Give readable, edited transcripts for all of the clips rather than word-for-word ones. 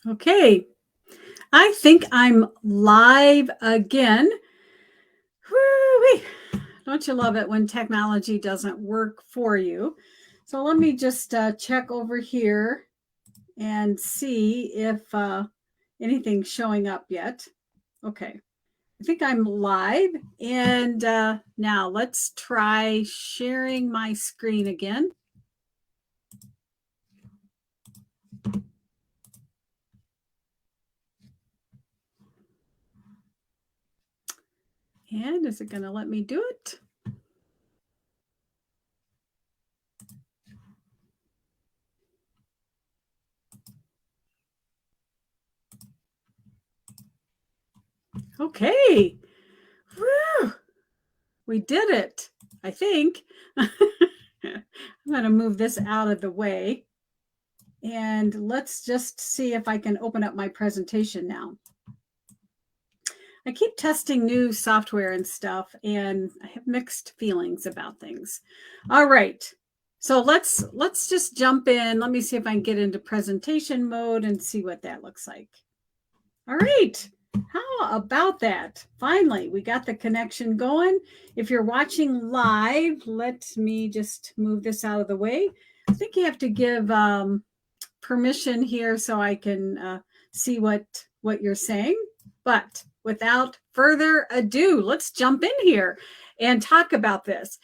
Okay, I think I'm live again. Woo-wee. Don't you love it when technology doesn't work for you? So let me just check over here and see if anything's showing up yet. Okay, I think I'm live. And now let's try sharing my screen again. And is it going to let me do it? Okay. Woo! We did it, I think. I'm going to move this out of the way. And let's just see if I can open up my presentation now. I keep testing new software and stuff, and I have mixed feelings about things. All right. So let's just jump in. Let me see if I can get into presentation mode and see what that looks like. All right. How about that? Finally, we got the connection going. If you're watching live, let me just move this out of the way. I think you have to give permission here so I can see what you're saying. But without further ado, let's jump in here and talk about this.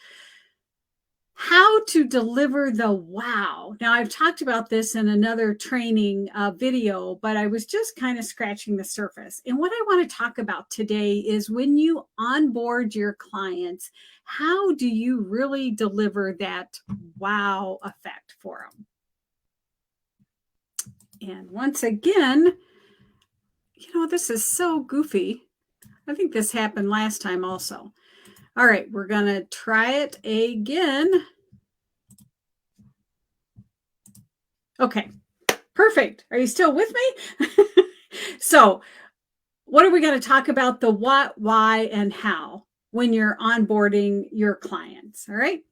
How to deliver the wow. Now, I've talked about this in another training video, but I was just kind of scratching the surface. And what I want to talk about today is when you onboard your clients, how do you really deliver that wow effect for them? And once again, this is so goofy. I think this happened last time also. All right, we're going to try it again. Okay, perfect. Are you still with me? So, what are we going to talk about? The what, why, and how when you're onboarding your clients. All right.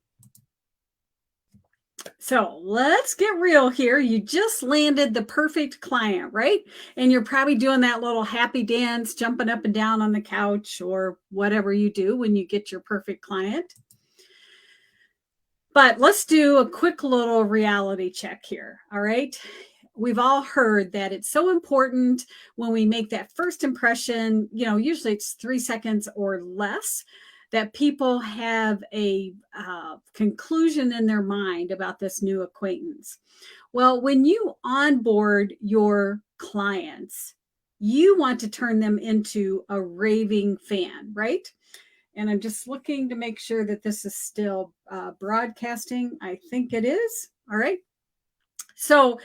So let's get real here. You just landed the perfect client, right? And you're probably doing that little happy dance, jumping up and down on the couch or whatever you do when you get your perfect client. But let's do a quick little reality check here. All right. We've all heard that it's so important when we make that first impression, usually it's 3 seconds or less, that people have a conclusion in their mind about this new acquaintance. Well, when you onboard your clients, you want to turn them into a raving fan, right? And I'm just looking to make sure that this is still broadcasting. I think it is. All right. So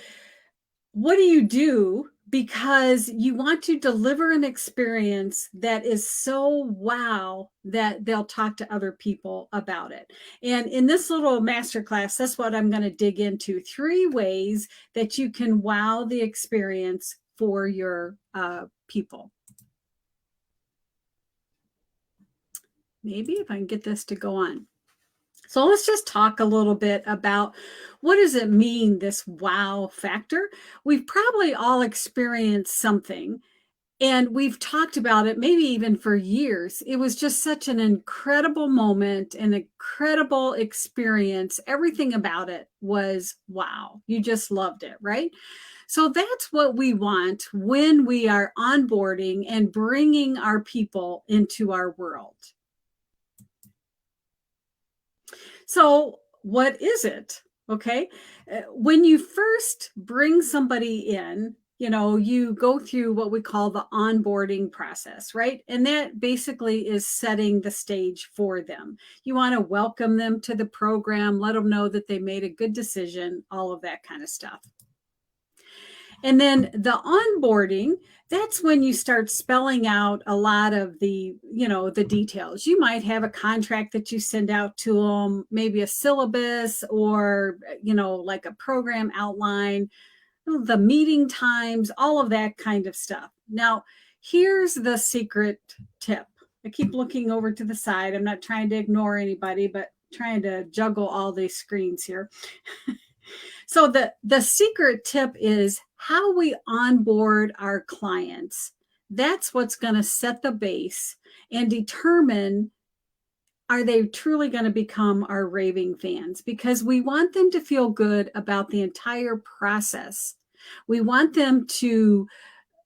what do you do? Because you want to deliver an experience that is so wow that they'll talk to other people about it. And in this little masterclass, that's what I'm going to dig into. 3 ways that you can wow the experience for your people. Maybe if I can get this to go on. So let's just talk a little bit about what does it mean, this wow factor? We've probably all experienced something and we've talked about it maybe even for years. It was just such an incredible moment, an incredible experience. Everything about it was wow. You just loved it, right? So that's what we want when we are onboarding and bringing our people into our world. So what is it? Okay. When you first bring somebody in, you go through what we call the onboarding process, right? And that basically is setting the stage for them. You want to welcome them to the program, let them know that they made a good decision, all of that kind of stuff. And then the onboarding, that's when you start spelling out a lot of the, the details. You might have a contract that you send out to them, maybe a syllabus or, like a program outline, the meeting times, all of that kind of stuff. Now, here's the secret tip. I keep looking over to the side. I'm not trying to ignore anybody, but trying to juggle all these screens here. So the secret tip is how we onboard our clients, that's what's going to set the base and determine, are they truly going to become our raving fans? Because we want them to feel good about the entire process. We want them to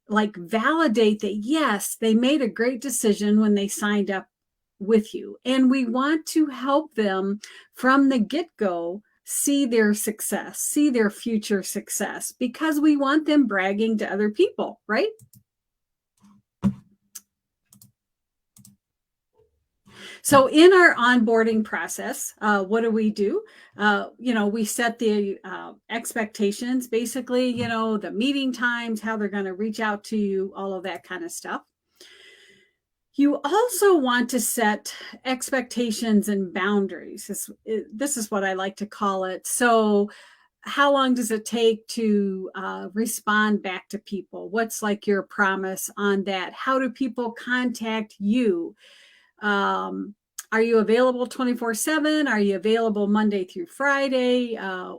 validate that, yes, they made a great decision when they signed up with you. And we want to help them from the get-go see their success, see their future success, because we want them bragging to other people, right? So in our onboarding process, what do? We set the expectations, basically, the meeting times, how they're going to reach out to you, all of that kind of stuff. You also want to set expectations and boundaries. This is what I like to call it. So how long does it take to respond back to people? What's like your promise on that? How do people contact you? Are you available 24/7? Are you available Monday through Friday?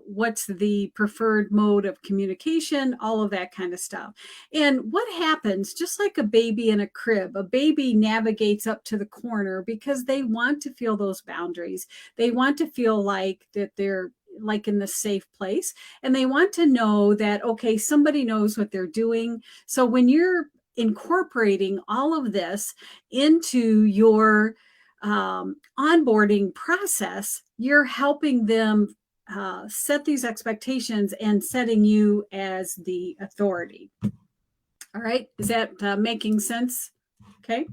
What's the preferred mode of communication? All of that kind of stuff. And what happens, just like a baby in a crib, a baby navigates up to the corner because they want to feel those boundaries. They want to feel like that they're like in the safe place. And they want to know that, okay, somebody knows what they're doing. So when you're incorporating all of this into your onboarding process, you're helping them set these expectations and setting you as the authority. All right. Is that making sense? Okay.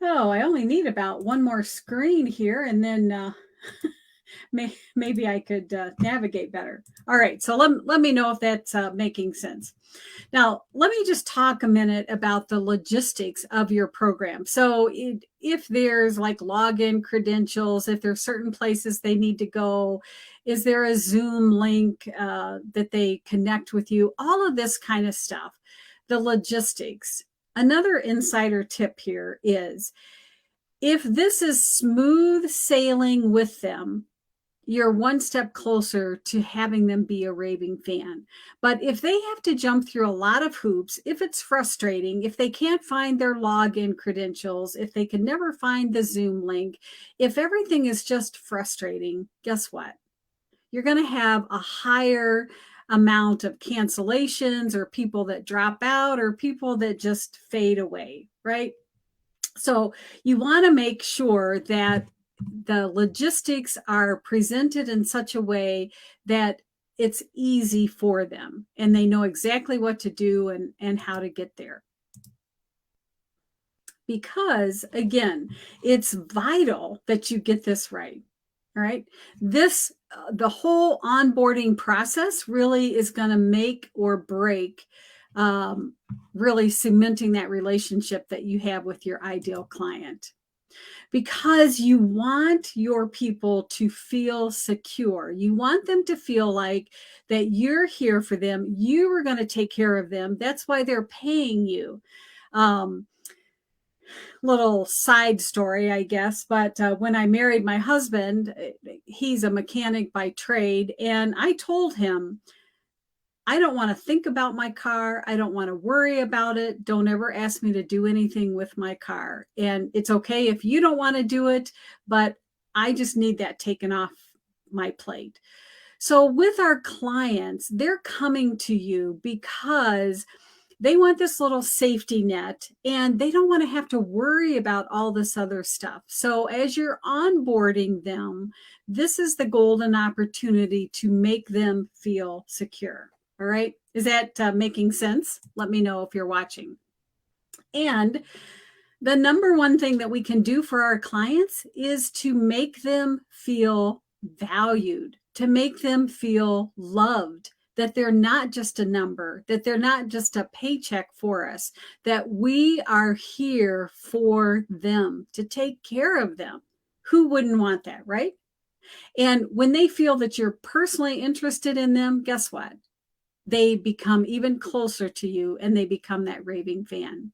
Oh, I only need about one more screen here, and then maybe I could navigate better. All right. So let me know if that's making sense. Now, let me just talk a minute about the logistics of your program. So if there's like login credentials, if there's certain places they need to go, is there a Zoom link that they connect with you? All of this kind of stuff, the logistics. Another insider tip here is, if this is smooth sailing with them, you're one step closer to having them be a raving fan. But if they have to jump through a lot of hoops, if it's frustrating, if they can't find their login credentials, if they can never find the Zoom link, if everything is just frustrating, guess what? You're going to have a higher amount of cancellations, or people that drop out, or people that just fade away, right? So you want to make sure that the logistics are presented in such a way that it's easy for them and they know exactly what to do and how to get there. Because again, it's vital that you get this right. All right. The whole onboarding process really is going to make or break really cementing that relationship that you have with your ideal client, because you want your people to feel secure. You want them to feel like that you're here for them. You are going to take care of them. That's why they're paying you. Little side story, I guess, but when I married my husband, he's a mechanic by trade, and I told him, I don't want to think about my car. I don't want to worry about it. Don't ever ask me to do anything with my car. And it's okay if you don't want to do it, but I just need that taken off my plate. So with our clients, they're coming to you because they want this little safety net and they don't want to have to worry about all this other stuff. So as you're onboarding them, this is the golden opportunity to make them feel secure. All right. Is that making sense? Let me know if you're watching. And the number one thing that we can do for our clients is to make them feel valued, to make them feel loved, that they're not just a number, that they're not just a paycheck for us, that we are here for them, to take care of them. Who wouldn't want that, right? And when they feel that you're personally interested in them, guess what? They become even closer to you and they become that raving fan.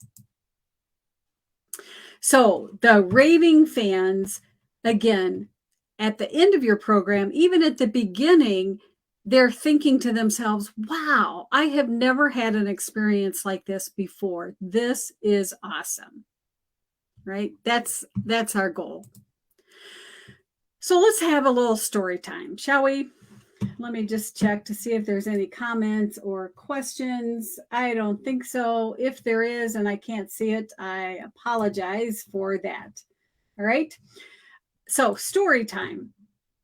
So the raving fans, again, at the end of your program, even at the beginning, they're thinking to themselves, wow, I have never had an experience like this before. This is awesome, right? That's our goal. So let's have a little story time, shall we? Let me just check to see if there's any comments or questions. I don't think so. If there is and I can't see it, I apologize for that. All right. So story time.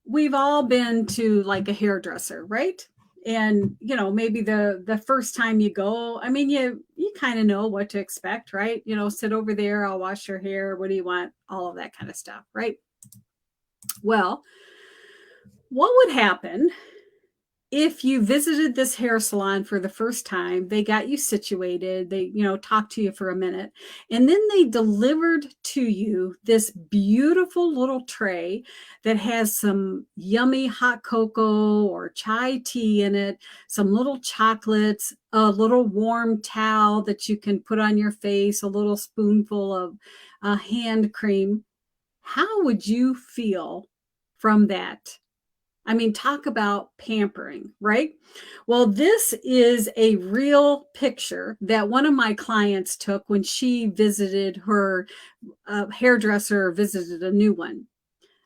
We've all been to like a hairdresser, right? And maybe the first time you go, I mean, you kind of know what to expect, right? Sit over there, I'll wash your hair, what do you want, all of that kind of stuff, right? Well, what would happen if you visited this hair salon for the first time? They got you situated, they talked to you for a minute, and then they delivered to you this beautiful little tray that has some yummy hot cocoa or chai tea in it, some little chocolates, a little warm towel that you can put on your face, a little spoonful of hand cream. How would you feel from that? I mean, talk about pampering, right? Well, this is a real picture that one of my clients took when she visited her hairdresser, visited a new one.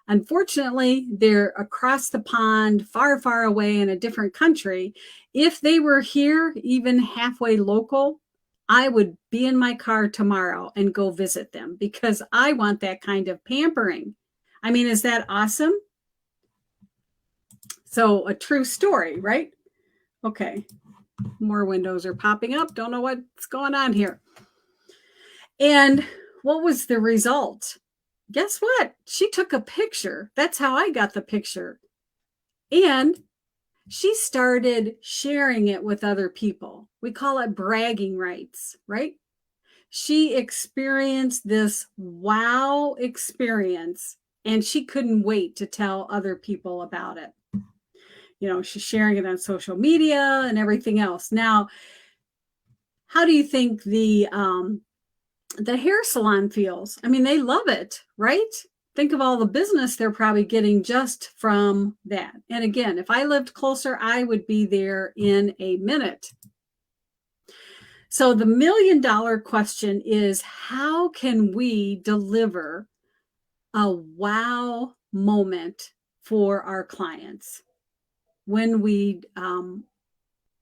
Unfortunately, they're across the pond, far, far away in a different country. If they were here, even halfway local, I would be in my car tomorrow and go visit them because I want that kind of pampering. I mean, is that awesome? So a true story, right? Okay. More windows are popping up. Don't know what's going on here. And what was the result? Guess what? She took a picture. That's how I got the picture. And she started sharing it with other people. We call it bragging rights, right? She experienced this wow experience and she couldn't wait to tell other people about it. She's sharing it on social media and everything else. Now, how do you think the hair salon feels? I mean, they love it, right? Think of all the business they're probably getting just from that. And again, if I lived closer, I would be there in a minute. So the $1 million question is, how can we deliver a wow moment for our clients when we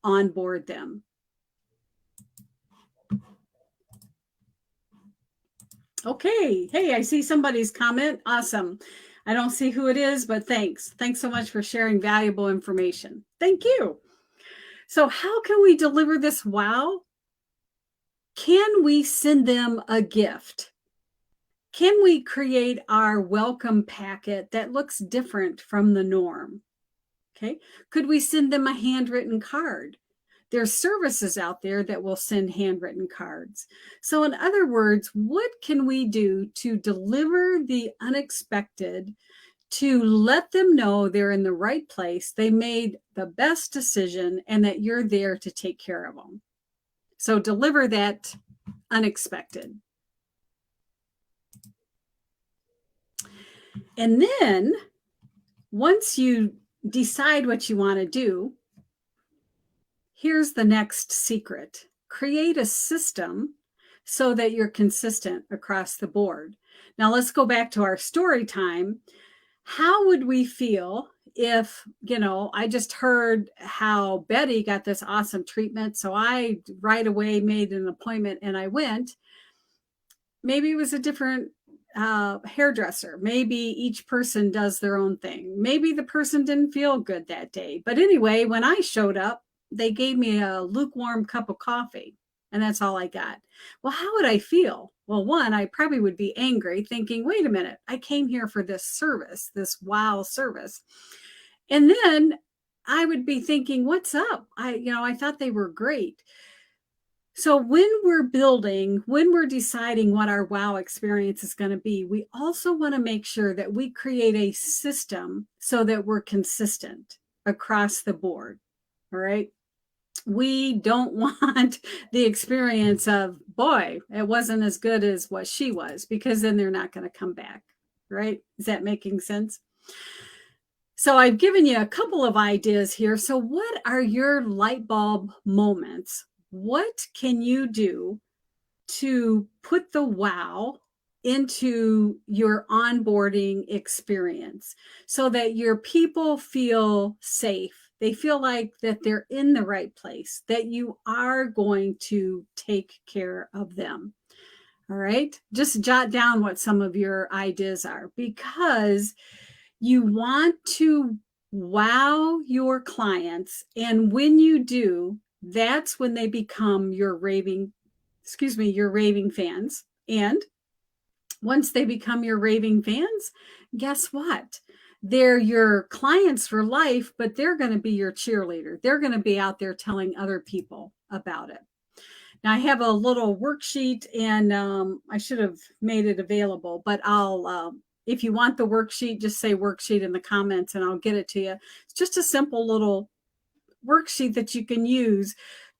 onboard them? Okay. Hey, I see somebody's comment. Awesome. I don't see who it is, but thanks. Thanks so much for sharing valuable information. Thank you. So how can we deliver this wow? Can we send them a gift? Can we create our welcome packet that looks different from the norm? Okay. Could we send them a handwritten card? There's services out there that will send handwritten cards. So in other words, what can we do to deliver the unexpected, to let them know they're in the right place, they made the best decision, and that you're there to take care of them? So deliver that unexpected. And then once you decide what you want to do, here's the next secret. Create a system so that you're consistent across the board. Now let's go back to our story time. How would we feel if, I just heard how Betty got this awesome treatment, so I right away made an appointment and I went. Maybe it was a different hairdresser. Maybe each person does their own thing. Maybe the person didn't feel good that day. But anyway, when I showed up, they gave me a lukewarm cup of coffee, and that's all I got. Well, how would I feel? Well, one, I probably would be angry, thinking, wait a minute, I came here for this service, this wow service. And then I would be thinking, what's up? I thought they were great. So when we're deciding what our wow experience is going to be, we also want to make sure that we create a system so that we're consistent across the board. All right. We don't want the experience of, boy, it wasn't as good as what she was, because then they're not going to come back. Right. Is that making sense? So I've given you a couple of ideas here. So what are your light bulb moments? What can you do to put the wow into your onboarding experience so that your people feel safe? They feel like that they're in the right place, that you are going to take care of them. All right. Just jot down what some of your ideas are, because you want to wow your clients. And when you do, that's when they become your your raving fans. And once they become your raving fans, guess what? They're your clients for life, but they're going to be your cheerleader. They're going to be out there telling other people about it. Now, I have a little worksheet, and I should have made it available, but if you want the worksheet, just say worksheet in the comments and I'll get it to you. It's just a simple little worksheet that you can use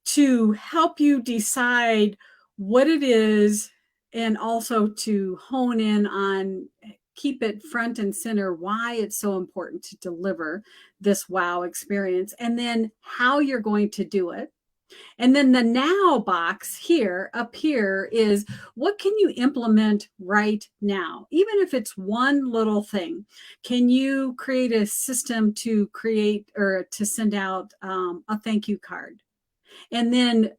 to help you decide what it is, and also to hone in on, keep it front and center, why it's so important to deliver this wow experience, and then how you're going to do it. And then the now box here, up here, is what can you implement right now? Even if it's one little thing, can you create a system to create or to send out a thank you card? And then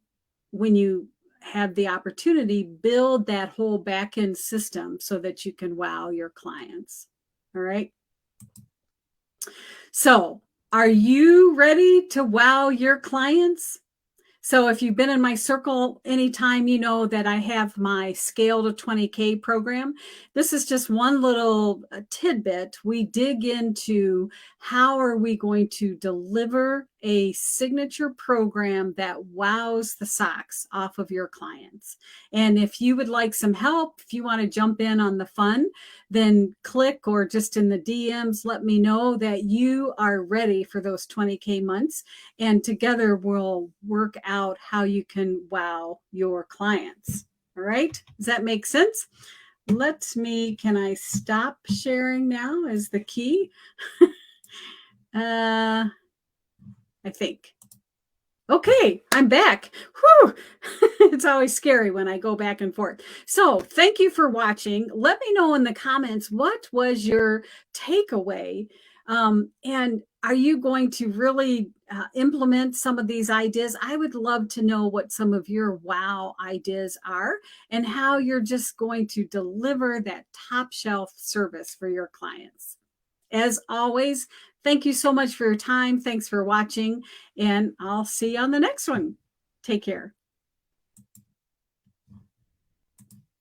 when you have the opportunity, build that whole back end system so that you can wow your clients. All right. So, are you ready to wow your clients? So if you've been in my circle anytime, you know that I have my Scale to 20K program. This is just one little tidbit. We dig into how are we going to deliver a signature program that wows the socks off of your clients. And if you would like some help, if you want to jump in on the fun, then click, or just in the DMs, let me know that you are ready for those 20K months. And together we'll work out how you can wow your clients. All right. Does that make sense? Can I stop sharing now is the key? I think. Okay, I'm back. Whew. It's always scary when I go back and forth. So thank you for watching. Let me know in the comments, what was your takeaway? And are you going to really implement some of these ideas? I would love to know what some of your wow ideas are and how you're just going to deliver that top shelf service for your clients. As always, thank you so much for your time. Thanks for watching, and I'll see you on the next one. Take care.